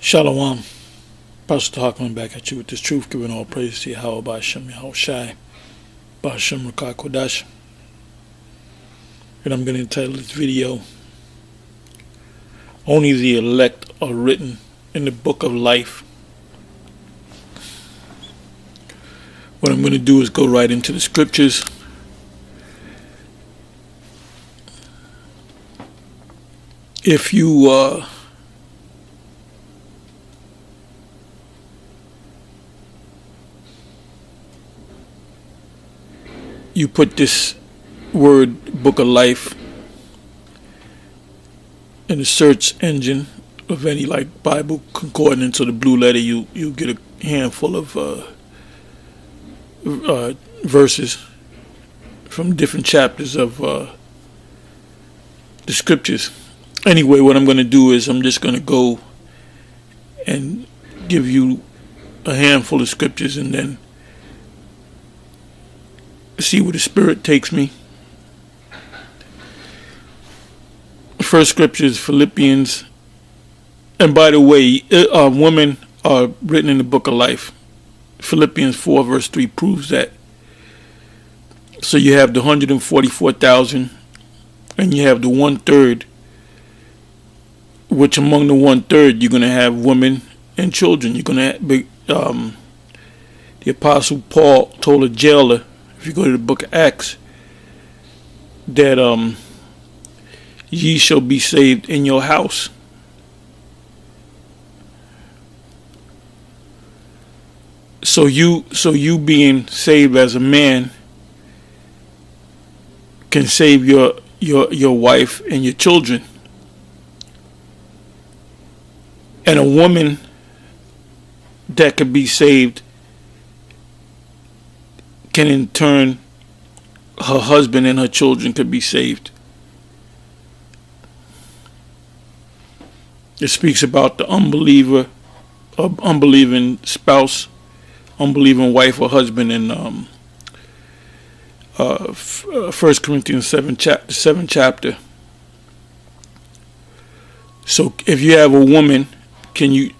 Shalom. Pastor Harkman back at you with this truth, giving all praise to Yahweh Ba'Shem Yahweh Shai, Ba'Shem Rakah Kodash. And I'm going to entitle this video, Only the Elect Are Written in the Book of Life. What I'm going to do is go right into the scriptures. If you you put this word Book of Life in the search engine of any like Bible concordance or the blue letter, you get a handful of verses from different chapters of the scriptures. Anyway, what I'm going to do is I'm just going to go and give you a handful of scriptures and then see where the Spirit takes me. First scripture is Philippians. And by the way, women are written in the book of life. Philippians 4 verse 3 proves that. So you have the 144,000 and you have the 1/3, which among the 1/3 you're going to have women and children. You're going to have, the Apostle Paul told a jailer, if you go to the book of Acts, that ye shall be saved in your house. So you being saved as a man can save your wife and your children. And a woman that could be saved can in turn, her husband and her children could be saved. It speaks about the unbeliever, unbelieving spouse, unbelieving wife or husband in 1 Corinthians 7 chapter. So if you have a woman, can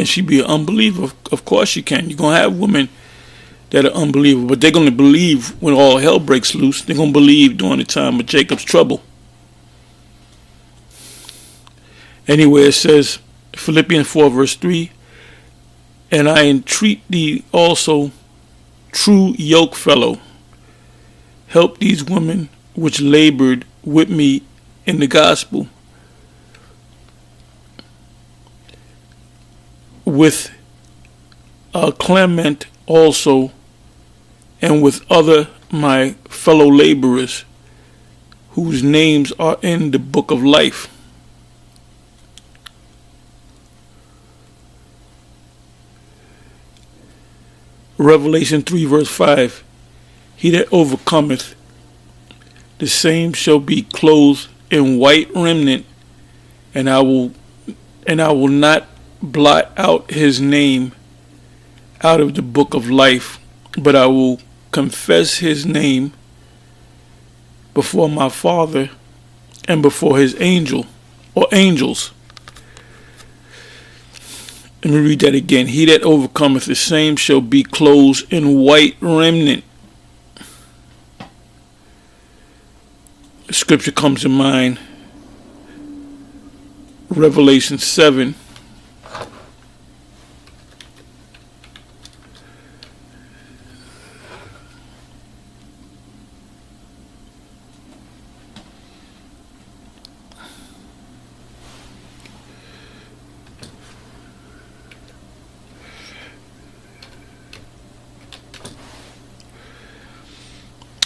she be an unbeliever? Of course she can. You're going to have women that are unbelievable, but they're going to believe when all hell breaks loose. They're going to believe during the time of Jacob's trouble. Anyway, it says, Philippians 4 verse 3, and I entreat thee also, true yoke fellow, help these women which labored with me in the gospel, with Clement also, and with other my fellow laborers, whose names are in the book of life. Revelation 3 verse 5, he that overcometh, the same shall be clothed in white raiment, and I will not blot out his name out of the book of life, but I will confess his name before my Father and before his angels. Let me read that again. He that overcometh, the same shall be clothed in white raiment. Scripture comes to mind, Revelation 7.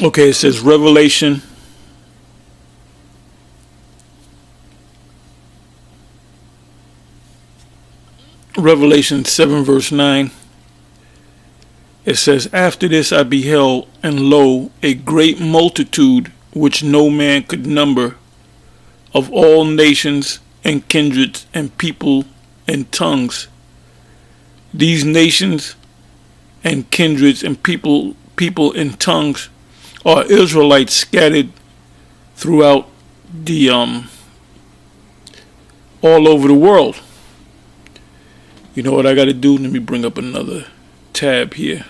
Okay, it says Revelation 7 verse 9. It says, after this I beheld, and lo, a great multitude which no man could number, of all nations and kindreds and people and tongues. These nations and kindreds and people and tongues are Israelites scattered throughout the all over the world. You know what I got to do? Let me bring up another tab here.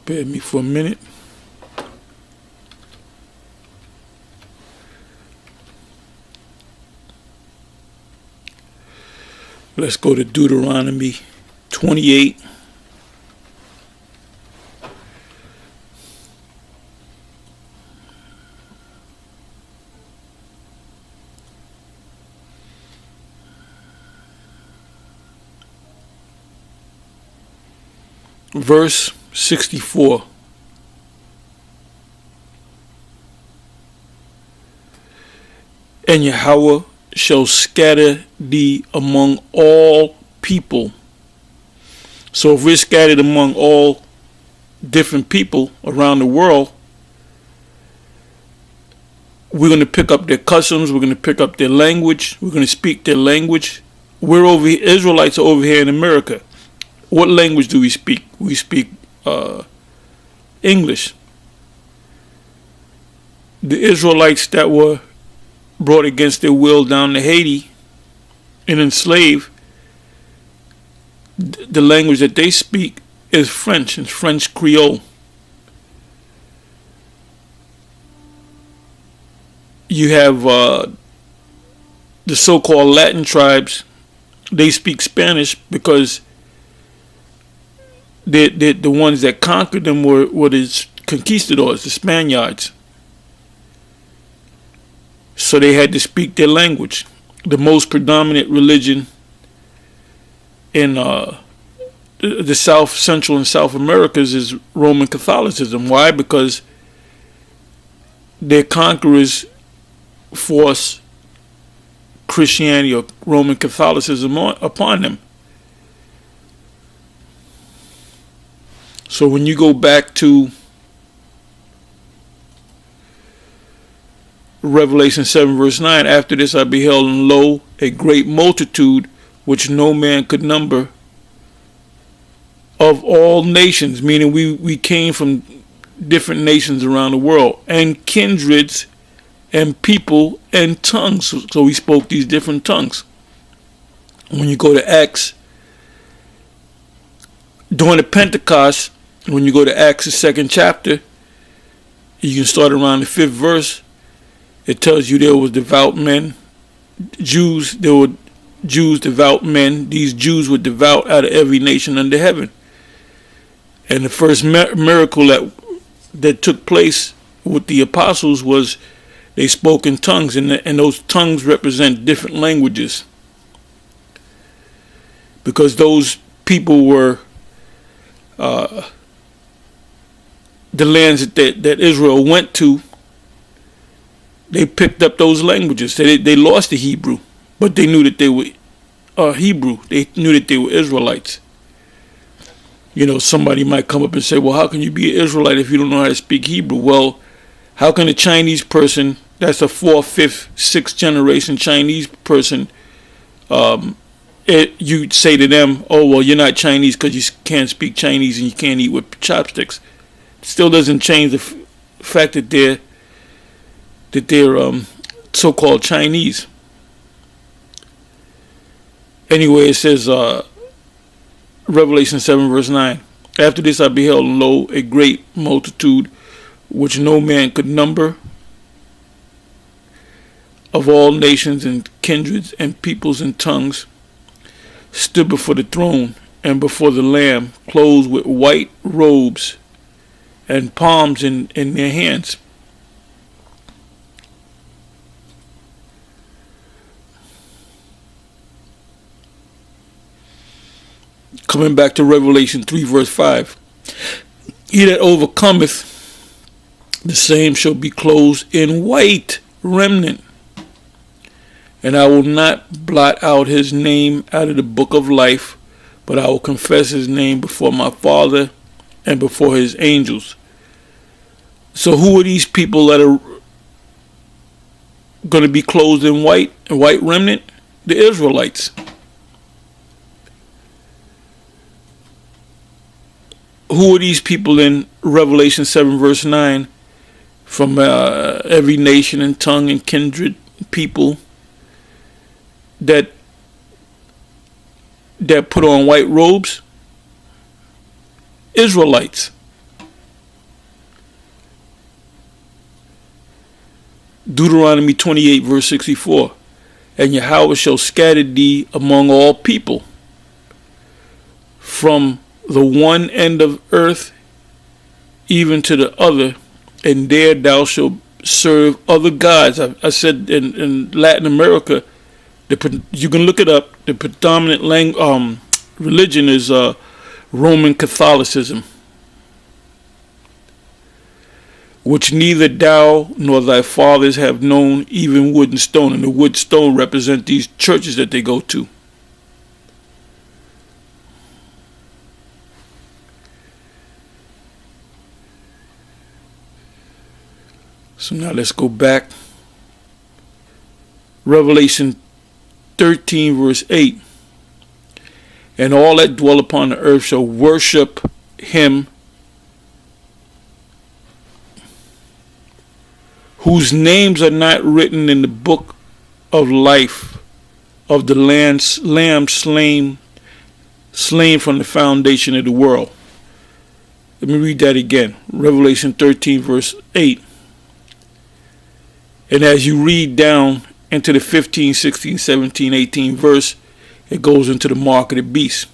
Bear with me for a minute. Let's go to Deuteronomy 28. Verse 64. And Yahweh shall scatter thee among all people. So if we're scattered among all different people around the world, we're going to pick up their customs, we're going to pick up their language, we're going to speak their language. We're over here, Israelites are over here in America. What language do we speak? We speak English. The Israelites that were brought against their will down to Haiti and enslaved, the language that they speak is French, and French Creole. You have the so-called Latin tribes. They speak Spanish because the ones that conquered them were the conquistadors, the Spaniards. So they had to speak their language. The most predominant religion in the South, Central, and South Americas is Roman Catholicism. Why? Because their conquerors forced Christianity or Roman Catholicism upon them. So when you go back to Revelation 7 verse 9, after this I beheld, and lo, a great multitude which no man could number, of all nations, meaning we came from different nations around the world, and kindreds and people and tongues. So we spoke these different tongues. When you go to Acts, during the Pentecost, when you go to Acts, the 2nd chapter, you can start around the 5th verse. It tells you there was devout men, Jews. There were Jews, devout men. These Jews were devout out of every nation under heaven. And the first miracle that took place with the apostles was they spoke in tongues, and those tongues represent different languages. Because those people were the lands that Israel went to. They picked up those languages. They lost the Hebrew, but they knew that they were Hebrew. They knew that they were Israelites. You know, somebody might come up and say, well, how can you be an Israelite if you don't know how to speak Hebrew? Well, how can a Chinese person, that's a 4th, 5th, 6th generation Chinese person, you say to them, oh, well, you're not Chinese because you can't speak Chinese and you can't eat with chopsticks. It still doesn't change the fact that they're so-called Chinese. Anyway, it says, Revelation 7 verse 9, after this I beheld, and lo, a great multitude which no man could number, of all nations and kindreds and peoples and tongues, stood before the throne and before the Lamb, clothed with white robes and palms in their hands. Coming back to Revelation 3 verse 5. He that overcometh, the same shall be clothed in white remnant, and I will not blot out his name out of the book of life, but I will confess his name before my Father and before his angels. So who are these people that are going to be clothed in white remnant? The Israelites. Who are these people in Revelation 7 verse 9? from every nation and tongue and kindred people that put on white robes. Israelites. Deuteronomy 28 verse 64. And Yahweh shall scatter thee among all people, from the one end of earth even to the other, and there thou shalt serve other gods. I said in Latin America, you can look it up, the predominant religion is Roman Catholicism, which neither thou nor thy fathers have known, even wood and stone. And the wood stone represent these churches that they go to. So now let's go back. Revelation 13 verse 8. And all that dwell upon the earth shall worship him whose names are not written in the book of life of the Lamb slain from the foundation of the world. Let me read that again. Revelation 13 verse 8. And as you read down into the 15, 16, 17, 18 verse, it goes into the mark of the beast.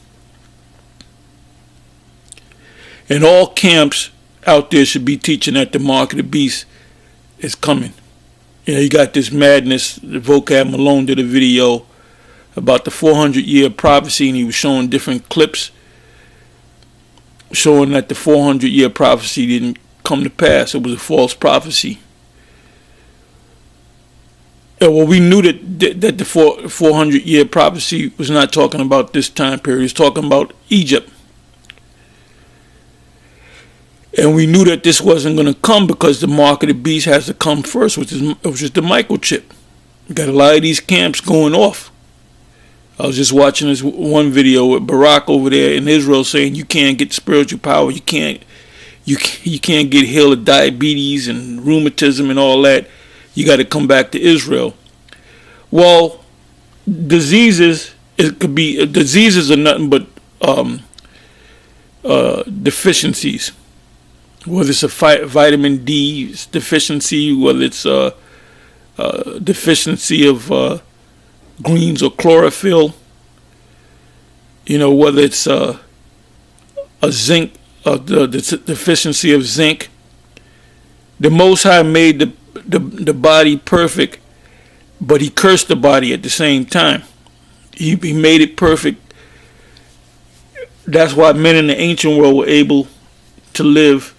And all camps out there should be teaching that the mark of the beast is coming. You know, you got this madness. The Vocab Malone did a video about the 400-year prophecy, and he was showing different clips showing that the 400-year prophecy didn't come to pass. It was a false prophecy. And well, we knew that the 400-year prophecy was not talking about this time period. It was talking about Egypt. And we knew that this wasn't going to come because the mark of the beast has to come first, which is the microchip. You got a lot of these camps going off. I was just watching this one video with Barack over there in Israel saying you can't get spiritual power. You can't get healed of diabetes and rheumatism and all that. You got to come back to Israel. Well, diseases are nothing but deficiencies. Whether it's a vitamin D deficiency, whether it's a deficiency of greens or chlorophyll, you know, whether it's a zinc, the deficiency of zinc. The Most High made the body perfect, but he cursed the body at the same time. He made it perfect. That's why men in the ancient world were able to live.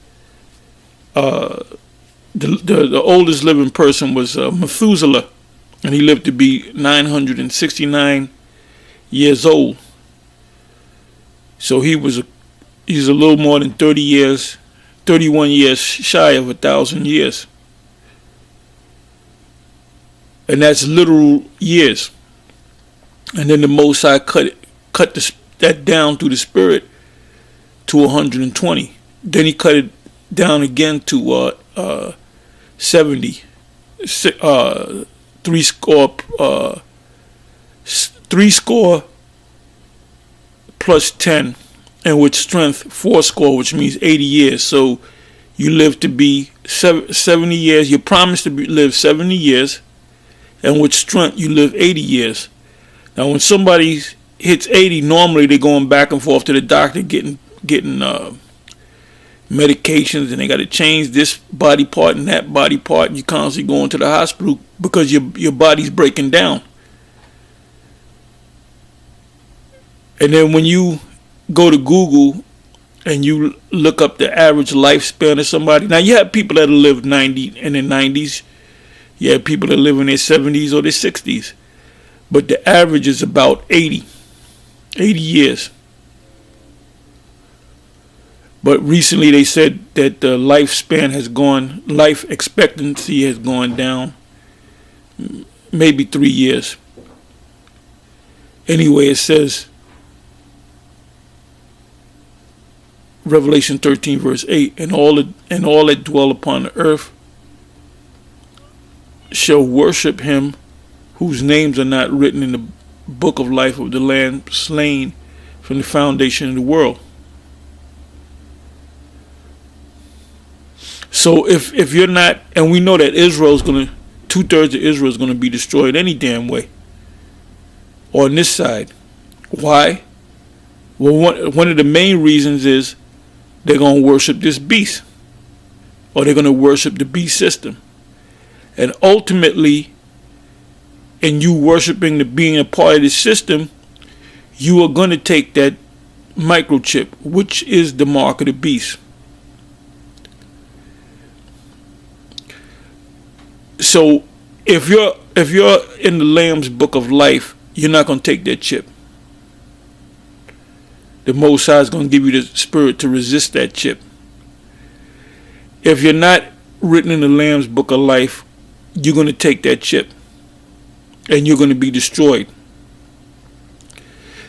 The oldest living person was Methuselah, and he lived to be 969 years old. So he's a little more than 31 years shy of 1,000 years. And that's literal years. And then the Most High cut that down through the Spirit to 120. Then he cut it down again to 70. Three score plus 10, and with strength 4 which means 80 years. So you live to be 70 years. You're promised to live 70 years, and with strength you live 80 years. Now when somebody hits 80, normally they're going back and forth to the doctor getting medications, and they got to change this body part and that body part, and you're constantly going to the hospital because your body's breaking down. And then when you go to Google and you look up the average lifespan of somebody, now you have people that live 90 in their 90s, you have people that live in their 70s or their 60s, but the average is about 80 years. But recently they said that the life expectancy has gone down maybe 3 years. Anyway, it says, Revelation 13 verse 8, and all that dwell upon the earth shall worship him whose names are not written in the book of life of the Lamb slain from the foundation of the world. So if you're not, and we know that Israel's gonna, 2/3 of Israel is gonna be destroyed any damn way. On this side, why? Well, one of the main reasons is they're gonna worship this beast, or they're gonna worship the beast system, and ultimately, in you worshiping the being a part of this system, you are gonna take that microchip, which is the mark of the beast. So if you're in the Lamb's book of life, you're not going to take that chip. The Most High is going to give you the spirit to resist that chip. If you're not written in the Lamb's book of life, you're going to take that chip, and you're going to be destroyed.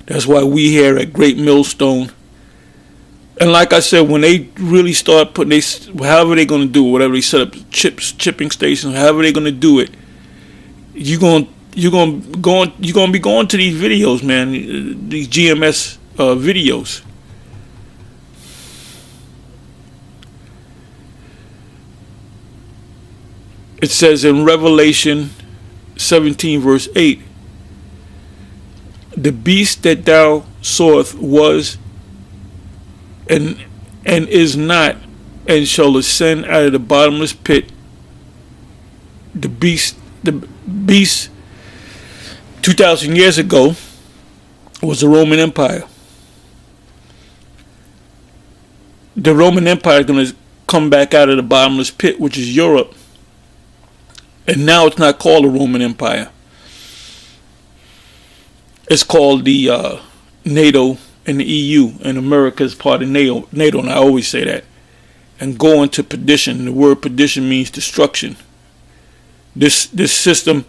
That's why we here at Great Millstone, and like I said, when they really start putting, however they're going to do it, whatever they set up chipping stations, however they're going to do it, you're going to be going to these videos, man, these GMS videos. It says in Revelation 17 verse 8, the beast that thou sawest was and is not, and shall ascend out of the bottomless pit. The beast 2,000 years ago was the Roman Empire. The Roman Empire is going to come back out of the bottomless pit, which is Europe, and now it's not called the Roman Empire. It's called the NATO and the EU, and America is part of NATO, and I always say that. And go into perdition. The word perdition means destruction. This system,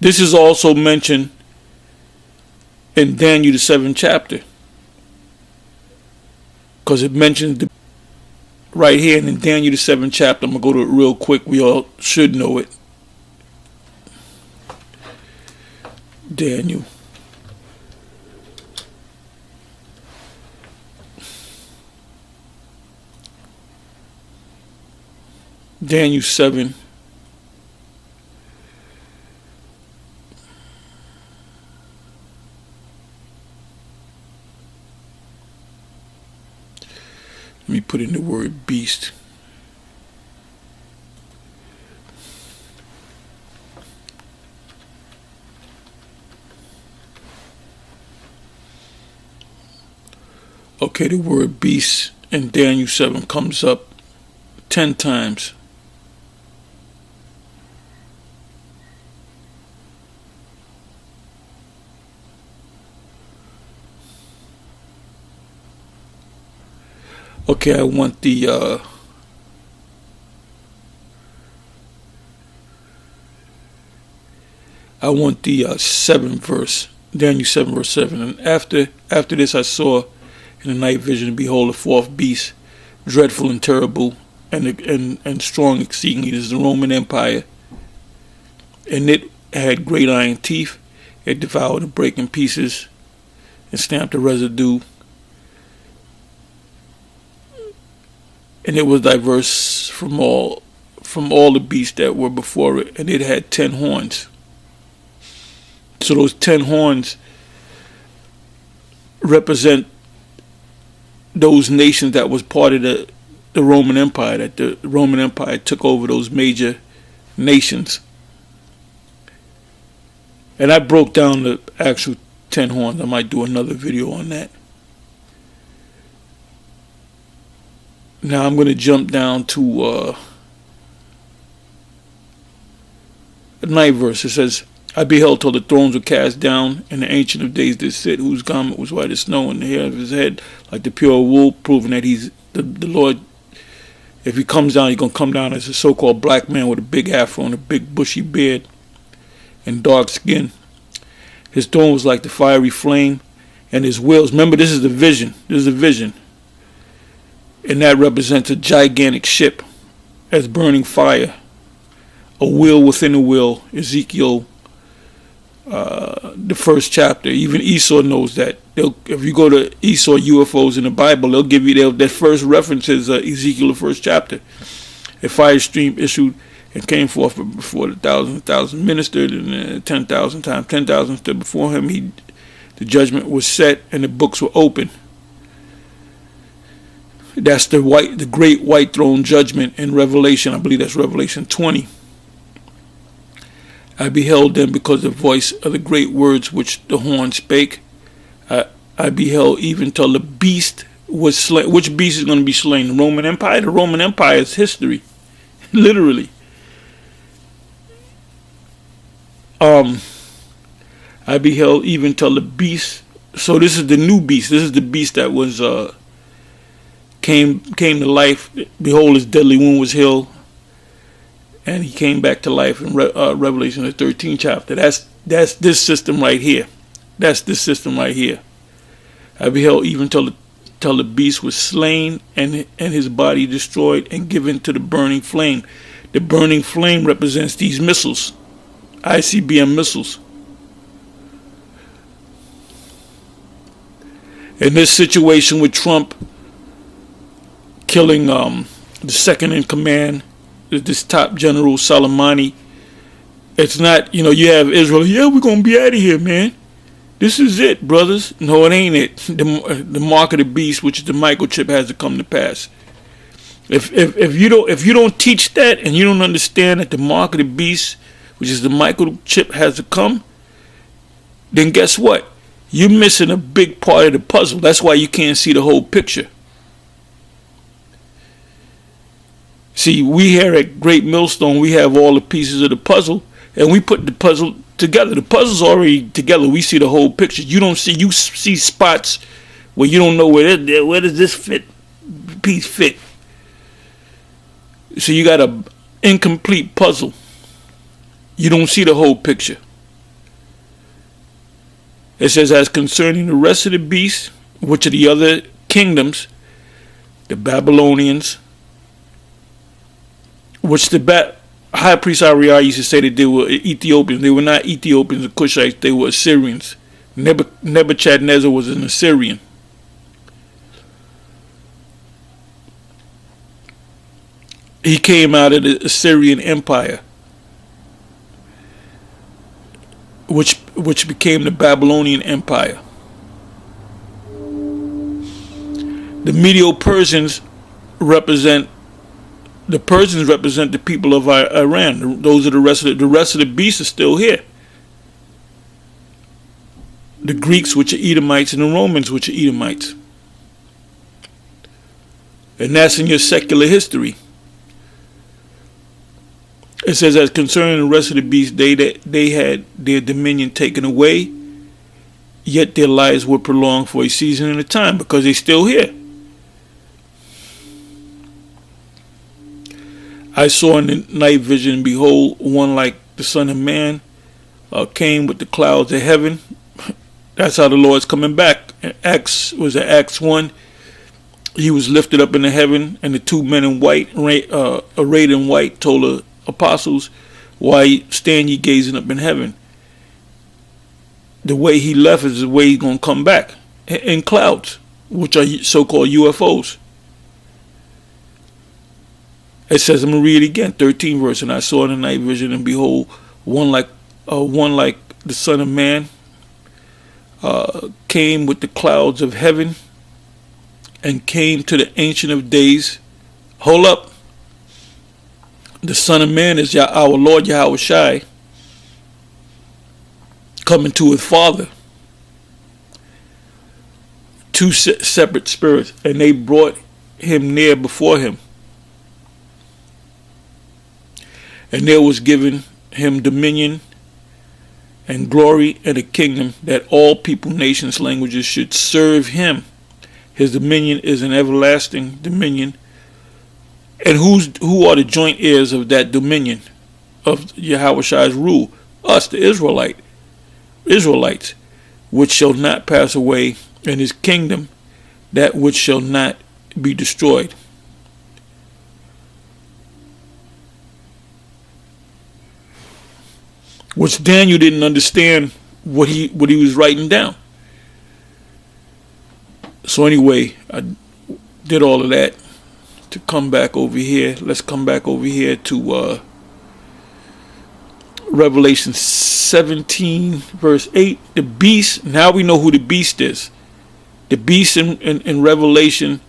this is also mentioned in Daniel the 7th chapter, because it mentions right here in Daniel the 7th chapter. I'm gonna go to it real quick. We all should know it. Daniel. Daniel 7. Let me put in the word beast. Okay, the word beast in Daniel 7 comes up 10 times. Okay, I want the seventh verse, Daniel 7 verse 7. And after this I saw in the night vision, and behold, a fourth beast, dreadful and terrible, and strong exceedingly. This is the Roman Empire, and it had great iron teeth. It devoured and brake in pieces, and stamped the residue. And it was diverse from all the beasts that were before it, and it had 10 horns. So those 10 horns represent those nations that was part of the Roman Empire, that the Roman Empire took over those major nations. And I broke down the actual 10 horns. I might do another video on that. Now I'm going to jump down to the 9th verse. It says, I beheld till the thrones were cast down, and the Ancient of Days did sit, whose garment was white as snow, and the hair of his head like the pure wool, proving that he's the Lord. If he comes down, he's going to come down as a so-called black man with a big afro and a big bushy beard and dark skin. His throne was like the fiery flame, and his wheels, remember, this is the vision. This is a vision. And that represents a gigantic ship as burning fire. a will within a will. Ezekiel, the first chapter. Even Esau knows that. If you go to Esau UFOs in the Bible, they'll give you their first reference is Ezekiel, the first chapter. A fire stream issued and came forth before the thousand ministered, and 10,000 times 10,000 stood before him. The judgment was set, and the books were open. That's the great white throne judgment in Revelation. I believe that's Revelation 20. I beheld them because the voice of the great words which the horn spake. I beheld even till the beast was slain. Which beast is going to be slain? The Roman Empire? The Roman Empire is history. Literally. I beheld even till the beast. So this is the new beast. This is the beast that was came to life. Behold, his deadly wound was healed, and he came back to life in Revelation the 13th chapter. That's this system right here. That's this system right here. I beheld even till the beast was slain, and his body destroyed and given to the burning flame. The burning flame represents these missiles, ICBM missiles. In this situation with Trump killing the second in command, this top general Soleimani, it's not, you have Israel, yeah, we're going to be out of here, man. This is it, brothers. No, it ain't it. The mark of the beast, which is the microchip, has to come to pass. If you don't teach that, and you don't understand that the mark of the beast, which is the microchip, has to come, then guess what? You're missing a big part of the puzzle. That's why you can't see the whole picture. See, we here at Great Millstone, we have all the pieces of the puzzle, and we put the puzzle together. The puzzle's already together. We see the whole picture. You see spots where you don't know where does this piece fit. So you got an incomplete puzzle. You don't see the whole picture. It says, as concerning the rest of the beasts, which are the other kingdoms, the Babylonians, which the high priest Ariel used to say that they were Ethiopians. They were not Ethiopians or Cushites. They were Assyrians. Nebuchadnezzar was an Assyrian. He came out of the Assyrian Empire, which became the Babylonian Empire. The Medo-Persians represent the people of Iran. Those are the rest of the beasts are still here. The Greeks, which are Edomites, and the Romans, which are Edomites. And that's in your secular history. It says, as concerning the rest of the beasts, they had their dominion taken away, yet their lives were prolonged for a season and a time, because they're still here. I saw in the night vision, behold, one like the Son of Man came with the clouds of heaven. That's how the Lord's coming back. Acts 1. He was lifted up into heaven, and the two men in white, arrayed in white, told the apostles, why stand ye gazing up in heaven? The way he left is the way he's going to come back, in clouds, which are so-called UFOs. It says, I'm going to read it again, 13th verse, and I saw in the night vision, and behold, one like the Son of Man came with the clouds of heaven, and came to the Ancient of Days. Hold up. The Son of Man is our Lord Yahweh Shai, coming to his Father. Two separate spirits, and they brought him near before him. And there was given him dominion and glory and a kingdom, that all people, nations, languages should serve him. His dominion is an everlasting dominion. And who are the joint heirs of that dominion, of Yahweh Shai's rule? Us, the Israelites, which shall not pass away, and his kingdom, that which shall not be destroyed. which Daniel didn't understand what he was writing down. So anyway, I did all of that to come back over here. Let's come back over here to Revelation 17 verse 8. The beast, now we know who the beast is. The beast in Revelation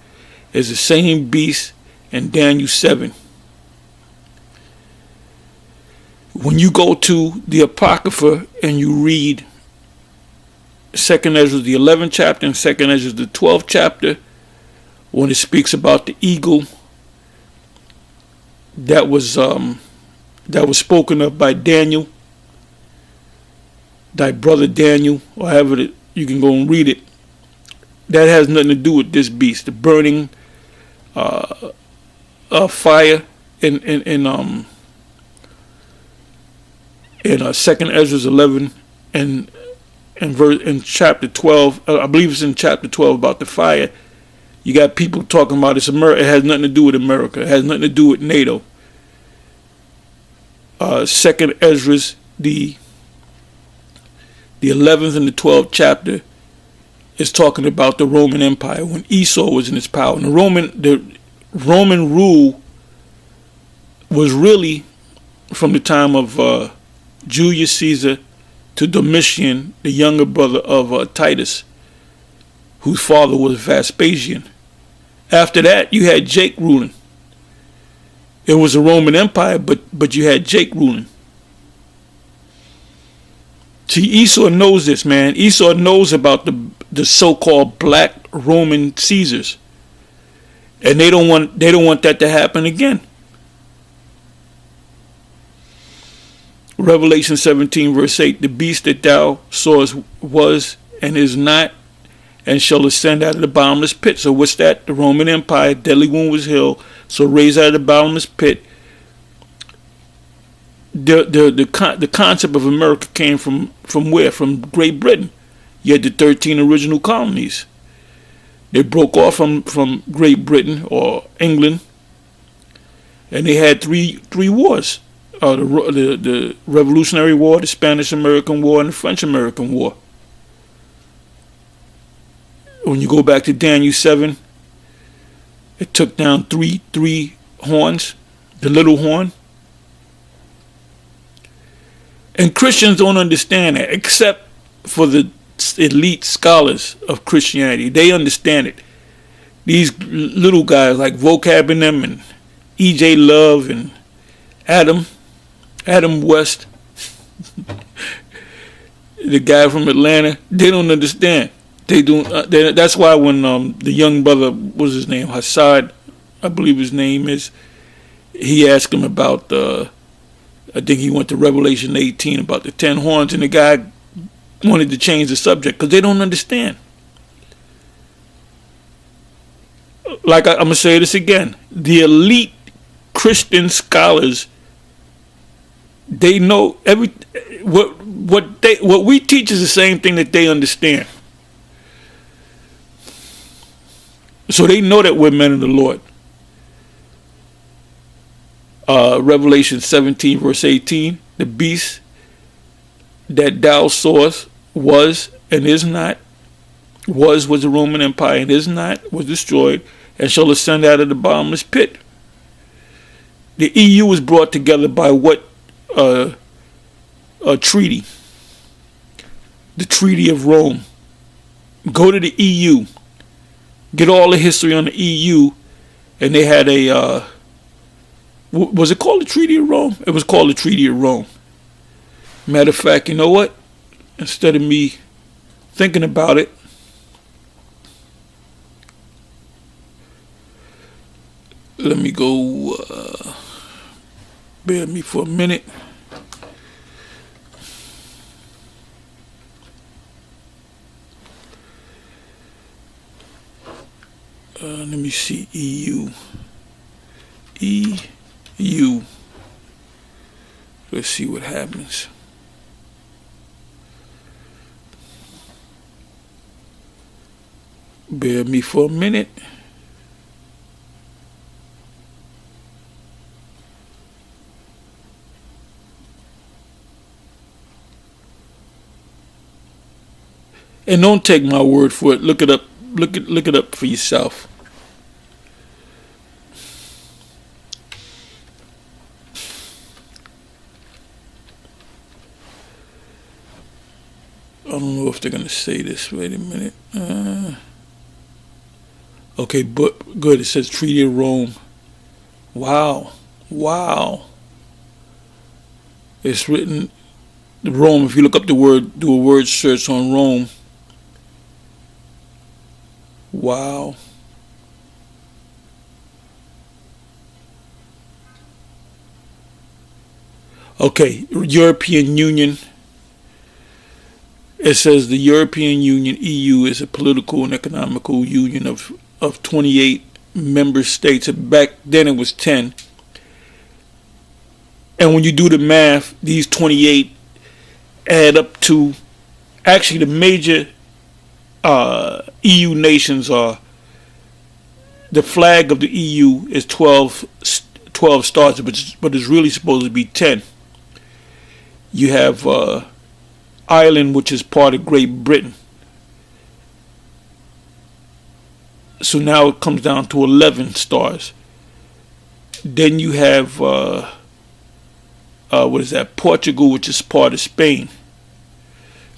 is the same beast in Daniel 7. When you go to the Apocrypha and you read 2nd Ezra the 11th chapter and 2nd Ezra the 12th chapter, when it speaks about the eagle that was spoken of by Daniel, thy brother Daniel, or however you can go and read it, that has nothing to do with this beast. The burning fire in 2nd Ezra 11 and in chapter 12, I believe it's in chapter 12 about the fire. You got people talking about it's America. It has nothing to do with America. It has nothing to do with NATO. 2nd Ezra's the 11th and the 12th chapter is talking about the Roman Empire when Esau was in its power. And the Roman rule was really from the time of Julius Caesar to Domitian, the younger brother of Titus, whose father was Vespasian. After that, you had Jake ruling. It was a Roman Empire, but you had Jake ruling. See, Esau knows this, man. Esau knows about the so-called black Roman Caesars, and they don't want that to happen again. Revelation 17 verse 8, the beast that thou sawest was and is not, and shall ascend out of the bottomless pit. So what's that? The Roman Empire, deadly wound was healed, so raised out of the bottomless pit. The concept of America came from where? From Great Britain. You had the 13 original colonies. They broke off from Great Britain or England, and they had three wars. The Revolutionary War, the Spanish-American War, and the French-American War. When you go back to Daniel 7, it took down three horns, the little horn. And Christians don't understand that, except for the elite scholars of Christianity. They understand it. These little guys like Vocab and them and E.J. Love and Adam West, the guy from Atlanta, they don't understand. They don't. That's why when the young brother, what's his name, Hassad, I believe his name is, he asked him about I think he went to Revelation 18 about the 10 horns, and the guy wanted to change the subject because they don't understand. Like I'm gonna say this again, the elite Christian scholars, they know what we teach is the same thing that they understand. So they know that we're men of the Lord. Revelation 17 verse 18, the beast that thou sawest was and is not, was the Roman Empire, and is not, was destroyed, and shall ascend out of the bottomless pit. The EU was brought together by what a treaty? The Treaty of Rome. Go to the EU. Get all the history on the EU, and they had a, was it called the Treaty of Rome? It was called the Treaty of Rome. Matter of fact, you know what? Instead of me thinking about it, let me go, bear with me for a minute. Let me see, EU. Let's see what happens. Bear with me for a minute. And don't take my word for it. Look it up. Look it up for yourself. I don't know if they're gonna say this. Wait a minute. Okay, but good. It says Treaty of Rome. Wow. It's written Rome. If you look up the word, do a word search on Rome. Wow. Okay, European Union. It says the European Union, EU, is a political and economical union of 28 member states. Back then it was 10. And when you do the math, these 28 add up to, actually the major EU nations are, the flag of the EU is 12 stars, but it's really supposed to be 10. You have Ireland, which is part of Great Britain. So now it comes down to 11 stars. Then you have what is that? Portugal, which is part of Spain.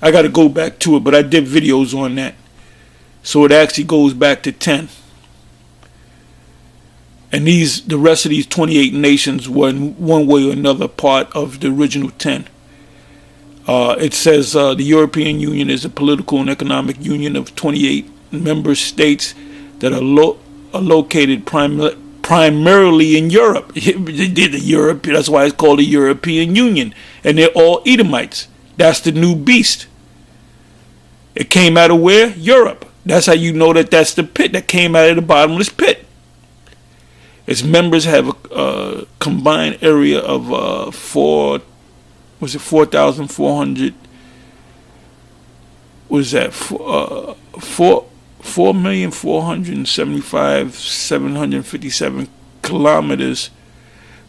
I got to go back to it, but I did videos on that. So it actually goes back to 10. And the rest of these 28 nations were in one way or another part of the original 10. It says the European Union is a political and economic union of 28 member states that are located primarily in Europe. They did the Europe. That's why it's called the European Union. And they're all Edomites. That's the new beast. It came out of where? Europe. That's how you know that that's the pit that came out of the bottomless pit. Its members have a combined area of 4,400? What is that? 4,475,757 kilometers,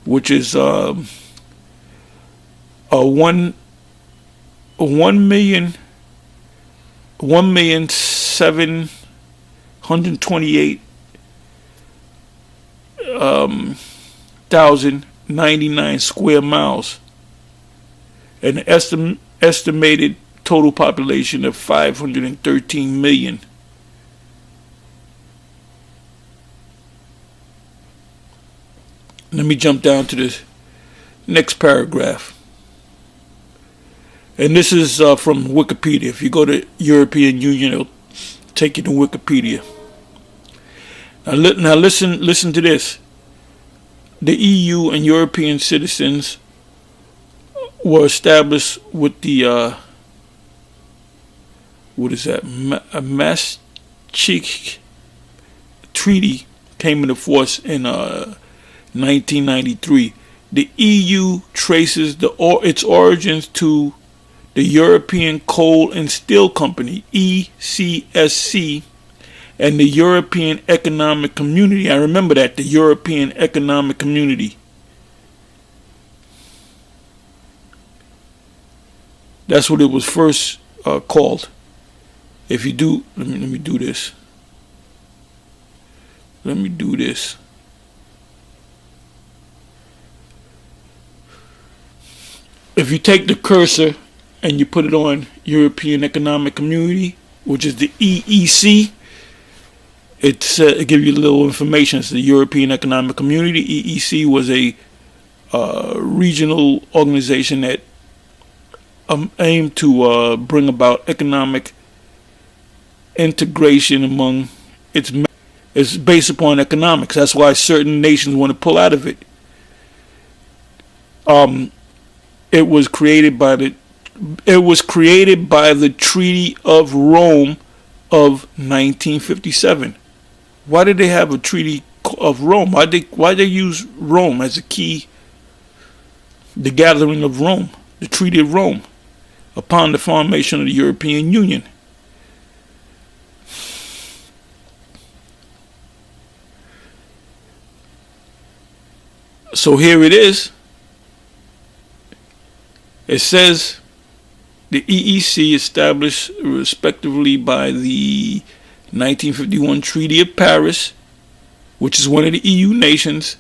which is 1,728,099 square miles. An estimated total population of 513 million. Let me jump down to the next paragraph. And this is from Wikipedia. If you go to European Union, it'll take you to Wikipedia. Now listen to this. The EU and European citizens were established with the what is that? Maastricht Treaty came into force in 1993. The EU traces its origins to the European Coal and Steel Company, ECSC, and the European Economic Community. I remember that, the European Economic Community. That's what it was first called. If you do, let me do this. Let me do this. If you take the cursor and you put it on European Economic Community, which is the EEC, it gives you a little information. It's the European Economic Community. EEC was a regional organization that aimed to bring about economic integration among its members. It's based upon economics. That's why certain nations want to pull out of it. It was created by the Treaty of Rome of 1957. Why did they have a Treaty of Rome? Why they use Rome as a key? The gathering of Rome, the Treaty of Rome, upon the formation of the European Union. So here it is. It says The EEC, established respectively by the 1951 Treaty of Paris, which is one of the EU nations,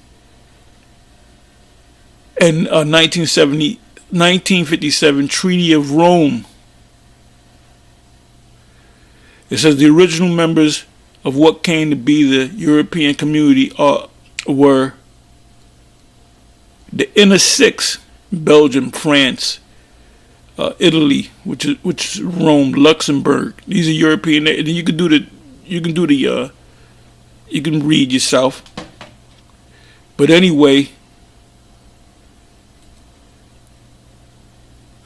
and 1957 Treaty of Rome. It says the original members of what came to be the European community were the inner six: Belgium, France, Italy, which is Rome, Luxembourg. These are European. And you can read yourself. But anyway,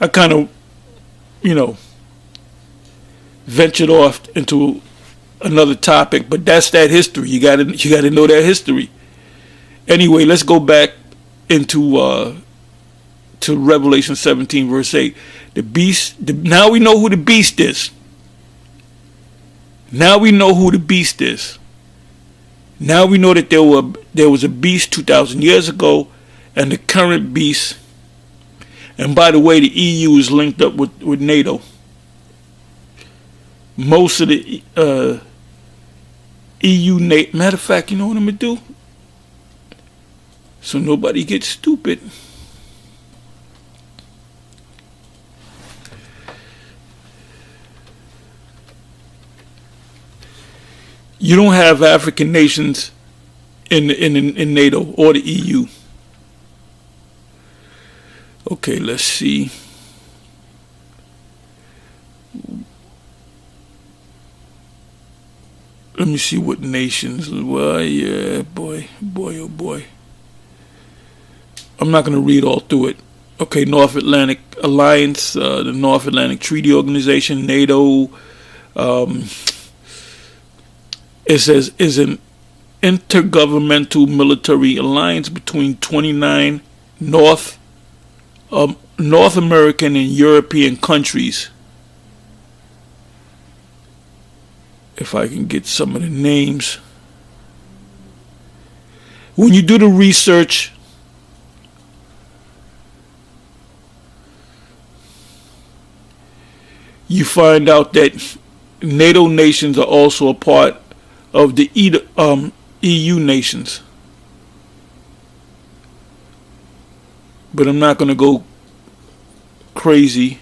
I kind of, ventured off into another topic, but that's that history. You got to know that history. Anyway, let's go back into to Revelation 17 verse 8. The beast. Now we know who the beast is. Now we know who the beast is. Now we know that there was a beast 2,000 years ago, and the current beast. And by the way, the EU is linked up with NATO. Most of the EU, matter of fact, you know what I'm going to do? So nobody gets stupid. You don't have African nations in NATO or the EU. Okay, let's see. Let me see what nations. Well, yeah, boy, oh boy. I'm not going to read all through it. Okay, North Atlantic Alliance, the North Atlantic Treaty Organization, NATO. It says is an intergovernmental military alliance between 29 North American and European countries. If I can get some of the names. When you do the research, you find out that NATO nations are also a part of the EU nations. But I'm not going to go crazy.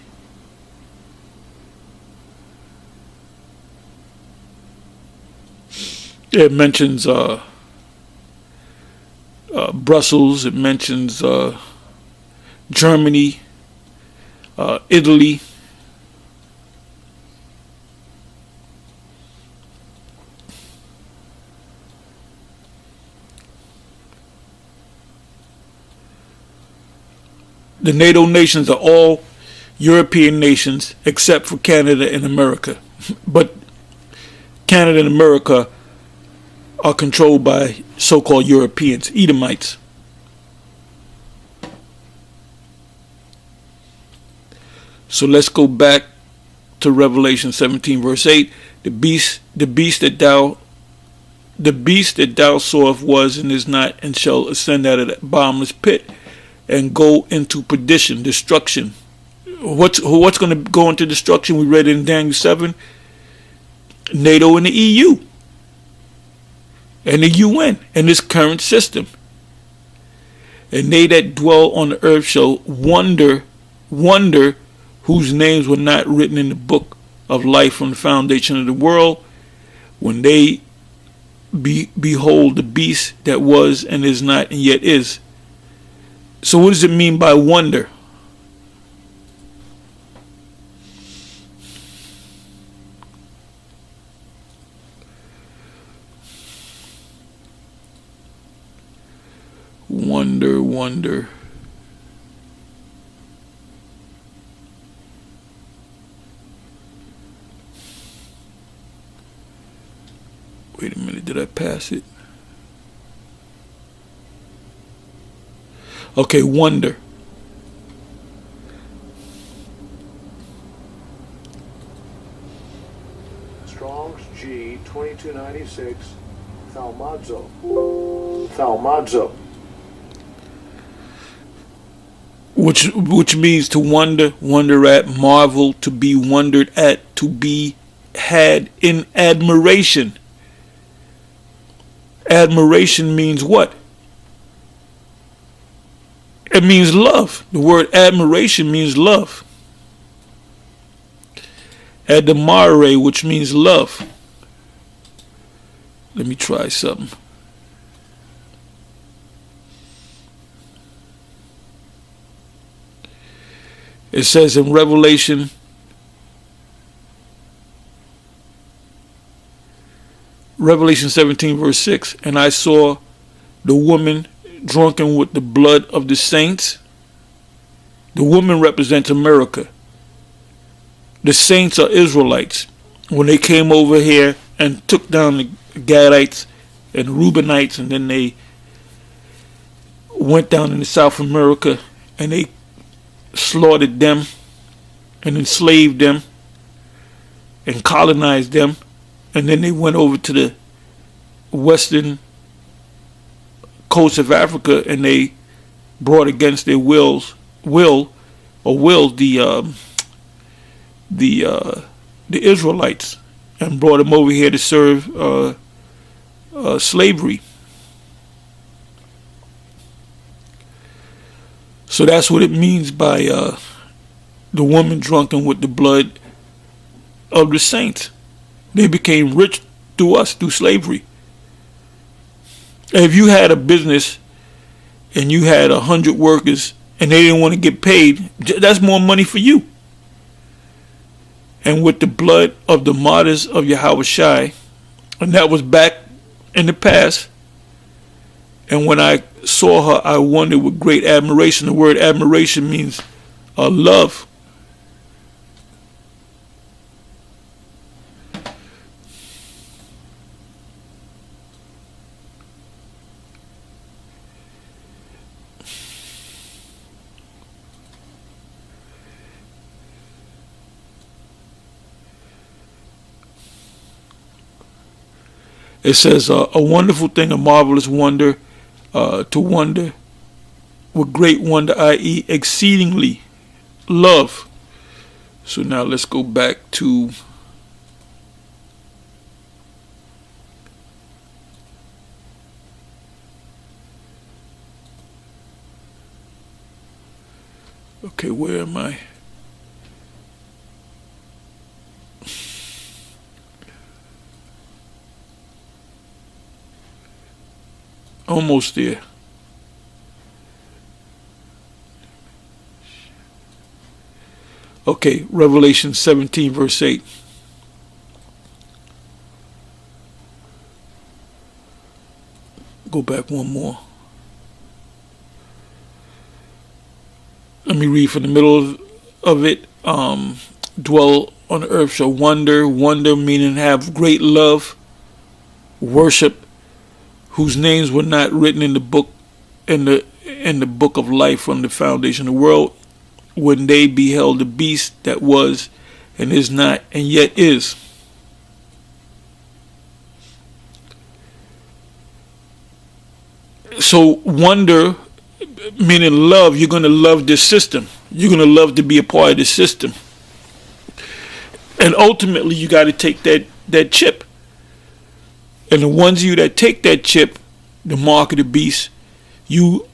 It mentions Brussels. It mentions Germany, Italy. The NATO nations are all European nations except for Canada and America. But Canada and America are controlled by so-called Europeans, Edomites. So let's go back to Revelation 17 verse 8. The beast that thou sawest was and is not, and shall ascend out of the bottomless pit and go into perdition, destruction. What's going to go into destruction? We read it in Daniel 7. NATO and the EU and the UN and this current system. And they that dwell on the earth shall wonder whose names were not written in the book of life from the foundation of the world, when they behold the beast that was and is not and yet is. So what does it mean by wonder? Wonder. Wait a minute, did I pass it? Okay, wonder. Strong's G 2296, Thalmazo. which means to wonder, wonder at, marvel, to be wondered at, to be had in admiration. Admiration means what? It means love. The word admiration means love. Admirare, which means love. Let me try something. It says in Revelation 17 verse 6, and I saw the woman drunken with the blood of the saints. The woman represents America. The saints are Israelites. When they came over here and took down the Gadites and Reubenites, and then they went down into South America and they slaughtered them and enslaved them and colonized them, and then they went over to the western coast of Africa and they brought against their the Israelites and brought them over here to serve slavery. So that's what it means by the woman drunken with the blood of the saints. They became rich through us, through slavery. If you had a business and you had 100 workers and they didn't want to get paid, that's more money for you. And with the blood of the martyrs of Yahushua, and that was back in the past. And when I saw her, I wondered with great admiration. The word admiration means love. It says a wonderful thing, a marvelous wonder, to wonder with great wonder, i.e. exceedingly love. So now let's go back to okay, where am I? Almost there. Okay, Revelation 17 verse 8. Go back one more. Let me read from the middle of it. Dwell on the earth shall wonder. Wonder meaning have great love. Worship, whose names were not written in the book in the book of life from the foundation of the world, when they beheld the beast that was and is not and yet is. So wonder meaning love. You're going to love this system. You're going to love to be a part of this system. And ultimately you got to take that chip. And the ones of you that take that chip, the mark of the beast, you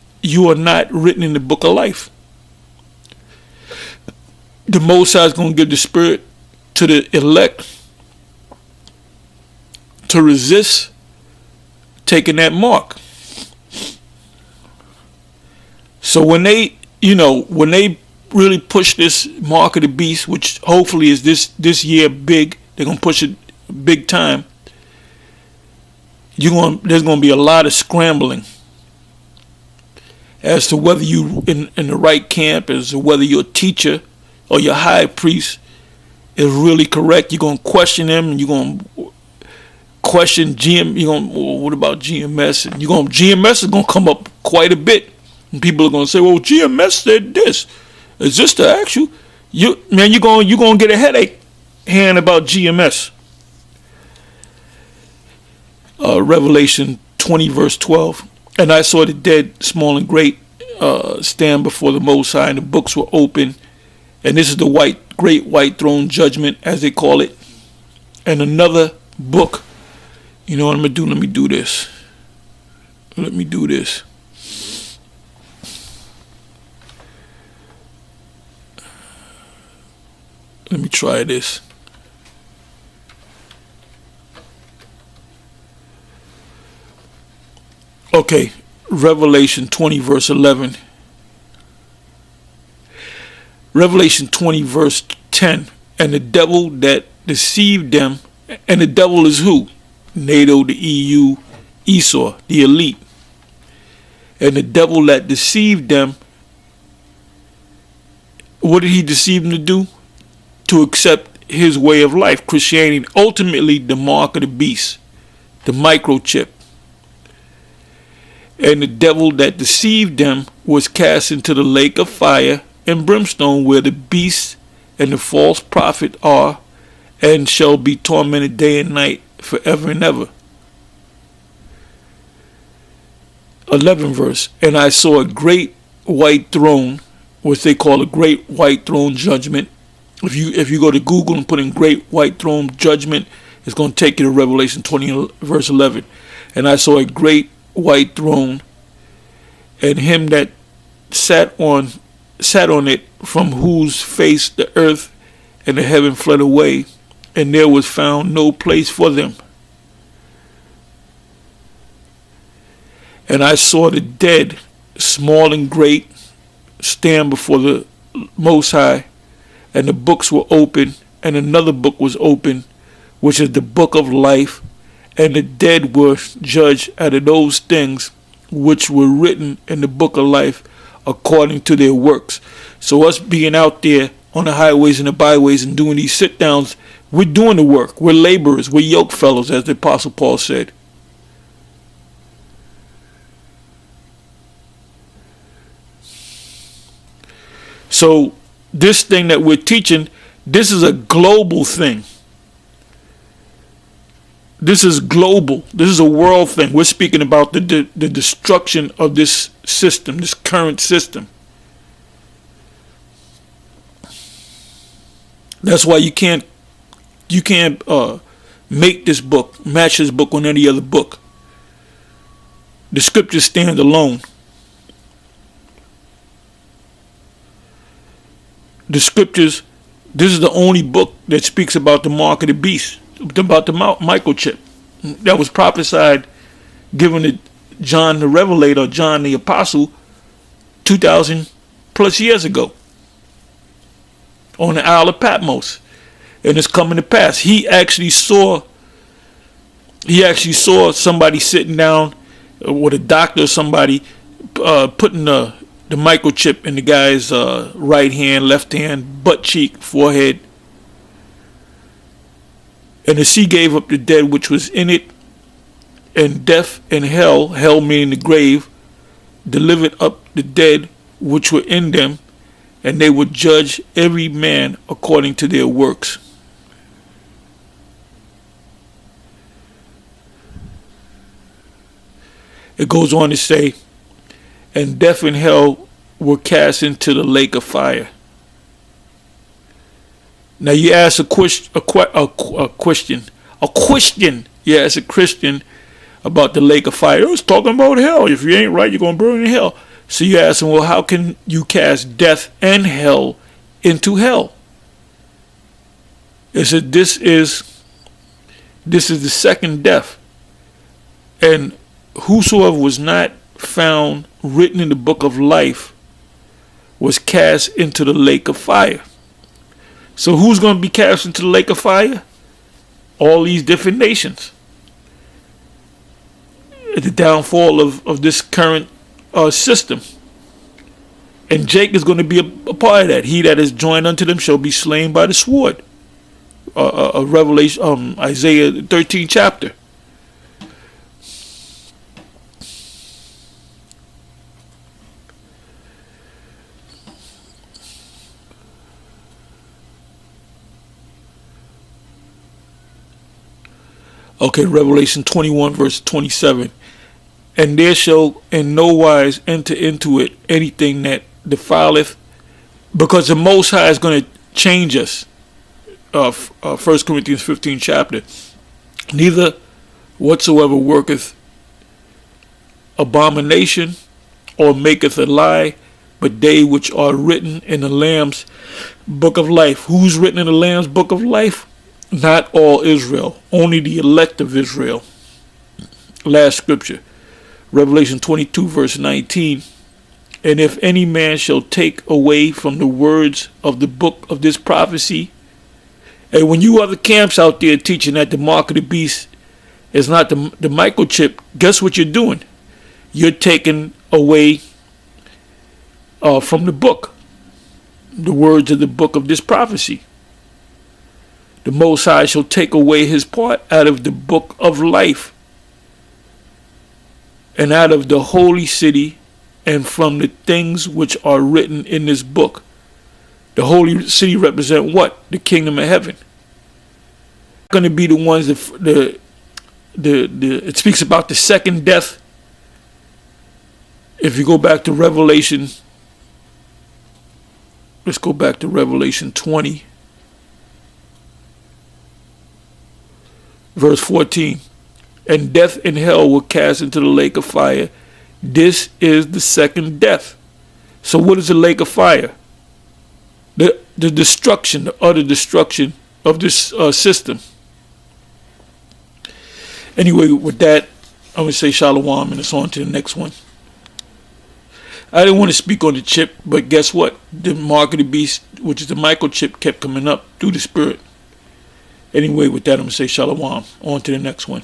are not written in the book of life. The Most High is going to give the spirit to the elect to resist taking that mark. So when they really push this mark of the beast, which hopefully is this year big, they're going to push it big time. There's going to be a lot of scrambling as to whether you in the right camp, as to whether your teacher or your high priest is really correct. You're going to question them, and you're going to question what about GMS? And GMS is going to come up quite a bit, and people are going to say, "Well, GMS said this. Is this the actual?" You're going to get a headache hearing about GMS. Revelation 20 verse 12. And I saw the dead, small and great, stand before the Most High, and the books were open. And this is the great white throne judgment, as they call it. And another book. You know what I'm going to do? Let me do this. Let me do this. Let me try this. Okay, Revelation 20 verse 11. Revelation 20 verse 10. And the devil that deceived them, and the devil is who? NATO, the EU, Esau, the elite. And the devil that deceived them, what did he deceive them to do? To accept his way of life, Christianity, ultimately the mark of the beast, the microchip. And the devil that deceived them was cast into the lake of fire and brimstone, where the beast and the false prophet are, and shall be tormented day and night forever and ever. 11 verse. And I saw a great white throne, which they call a great white throne judgment. If you go to Google and put in great white throne judgment, it's going to take you to Revelation 20 verse 11. And I saw a great white throne, and him that sat on it, from whose face the earth and the heaven fled away, and there was found no place for them. And I saw the dead, small and great, stand before the Most High, and the books were open, and another book was open, which is the book of life. And the dead were judged out of those things which were written in the book of life according to their works. So us being out there on the highways and the byways and doing these sit downs, we're doing the work. We're laborers. We're yoke fellows, as the Apostle Paul said. So this thing that we're teaching, this is a global thing. This is global. This is a world thing. We're speaking about the destruction of this system, this current system. That's why you can't make this book, match this book on any other book. The scriptures stand alone. The scriptures, this is the only book that speaks about the mark of the beast, about the microchip that was prophesied, given to John the Revelator, John the Apostle, 2,000 plus years ago on the Isle of Patmos, and it's coming to pass. He actually saw somebody sitting down with a doctor or somebody putting the microchip in the guy's right hand, left hand, butt cheek, forehead. And the sea gave up the dead which was in it, and death and hell meaning the grave, delivered up the dead which were in them, and they would judge every man according to their works. It goes on to say, and death and hell were cast into the lake of fire. Now you ask a question. You ask a Christian about the lake of fire. It's talking about hell. If you ain't right, you're going to burn in hell. So you ask him, well, how can you cast death and hell into hell? It said this is the second death. And whosoever was not found written in the book of life was cast into the lake of fire. So who's going to be cast into the lake of fire? All these different nations. The downfall of this current system. And Jake is going to be a part of that. He that is joined unto them shall be slain by the sword. Revelation, Isaiah 13 chapter. Okay, Revelation 21 verse 27. and there shall in no wise enter into it anything that defileth, because the Most High is going to change us. 1 Corinthians 15 chapter. Neither whatsoever worketh abomination or maketh a lie, but they which are written in the Lamb's book of life. Who's written in the Lamb's book of life? Not all Israel, only the elect of Israel. Last scripture, Revelation 22 verse 19. And if any man shall take away from the words of the book of this prophecy. And when you other camps out there teaching that the mark of the beast is not the microchip, guess what you're doing? You're taking away from the book, the words of the book of this prophecy. The Most High shall take away his part out of the book of life, and out of the holy city, and from the things which are written in this book. The holy city represent what? The kingdom of heaven. Going to be the ones that it speaks about the second death. If you go back to Revelation, let's go back to Revelation 20, verse 14. And death and hell were cast into the lake of fire. This is the second death. So what is the lake of fire? The destruction, the utter destruction of this system. Anyway, with that, I'm going to say shalom, and it's on to the next one. I didn't want to speak on the chip, but guess what? The mark of the beast, which is the microchip, kept coming up through the spirit. Anyway, with that, I'm going to say shalom. On to the next one.